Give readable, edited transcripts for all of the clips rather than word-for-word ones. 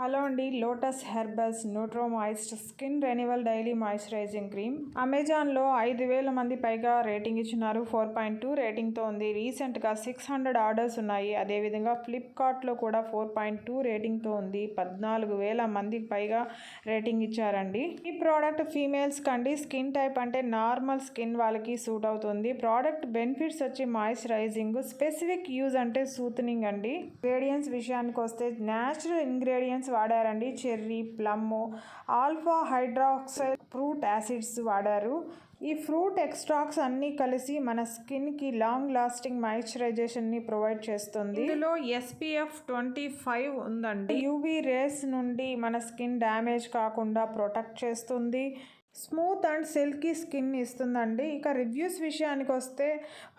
Hello అండి, Lotus Herbals Nutramoist skin renewal daily moisturising cream అమెజాన్లో 5,000 మంది పైగా రేటింగ్ ఇచ్చినారు. 4.2 రేటింగ్తో ఉంది. రీసెంట్గా 600 ఆర్డర్స్ ఉన్నాయి. అదేవిధంగా ఫ్లిప్కార్ట్లో కూడా 4.2 రేటింగ్తో ఉంది. 14,000 మందికి పైగా రేటింగ్ ఇచ్చారండి. ఈ ప్రోడక్ట్ ఫీమేల్స్ కండి. స్కిన్ టైప్ అంటే నార్మల్ స్కిన్ వాళ్ళకి సూట్ అవుతుంది. ప్రోడక్ట్ బెనిఫిట్స్ వచ్చి మాయిశ్చరైజింగ్, స్పెసిఫిక్ యూజ్ అంటే సూతనింగ్ అండి. ఇంగ్రీడియంట్స్ విషయానికి వస్తే న్యాచురల్ ఇంగ్రీడియంట్స్ వాడారండి. Cherry, plum, alpha hydroxyl fruit acids వాడారు. ఈ ఫ్రూట్ ఎక్స్ట్రాక్ట్స్ అన్నీ కలిసి మన స్కిన్కి లాంగ్ లాస్టింగ్ మాయిశ్చరైజేషన్ని ప్రొవైడ్ చేస్తుంది. ఇందులో SPF 25 ఉందండి. UV రేస్ నుండి మన స్కిన్ డ్యామేజ్ కాకుండా ప్రొటెక్ట్ చేస్తుంది. స్మూత్ అండ్ సిల్కీ స్కిన్ ఇస్తుందండి. ఇక రివ్యూస్ విషయానికి వస్తే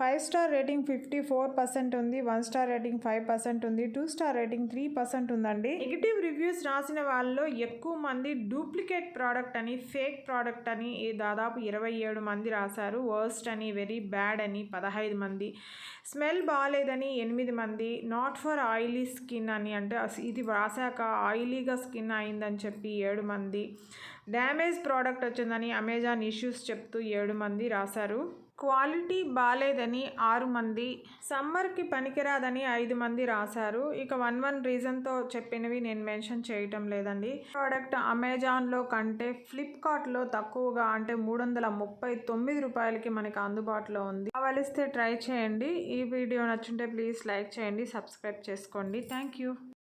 5 స్టార్ రేటింగ్ 54% ఉంది, 1 స్టార్ రేటింగ్ 5% ఉంది, 2 స్టార్ రేటింగ్ 3% ఉందండి. నెగిటివ్ రివ్యూస్ రాసిన వాళ్ళలో ఎక్కువ మంది డూప్లికేట్ ప్రోడక్ట్ అని, ఫేక్ ప్రోడక్ట్ అని దాదాపు 27 మంది రాశారు. వర్స్ట్ అని, వెరీ బ్యాడ్ అని 15 మంది, స్మెల్ బాగాలేదని 8 మంది, నాట్ ఫర్ ఆయిలీ స్కిన్ అని, అంటే ఇది రాశాక ఆయిలీగా స్కిన్ అయిందని చెప్పి 7 మంది, డ్యామేజ్ ప్రోడక్ట్ వచ్చిందని అమెజాన్ ఇష్యూస్ చెప్తూ 7 మంది రాశారు. క్వాలిటీ బాగాలేదని 6 మంది, సమ్మర్కి పనికిరాదని 5 మంది రాశారు. ఇక 1 రీజన్తో చెప్పినవి నేను మెన్షన్ చేయటం లేదండి. ప్రోడక్ట్ అమెజాన్లో కంటే ఫ్లిప్కార్ట్లో తక్కువగా, అంటే 339 రూపాయలకి మనకి అందుబాటులో ఉంది. కావలిస్తే ట్రై చేయండి. ఈ వీడియో నచ్చుంటే ప్లీజ్ లైక్ చేయండి, సబ్స్క్రైబ్ చేసుకోండి. Thank you.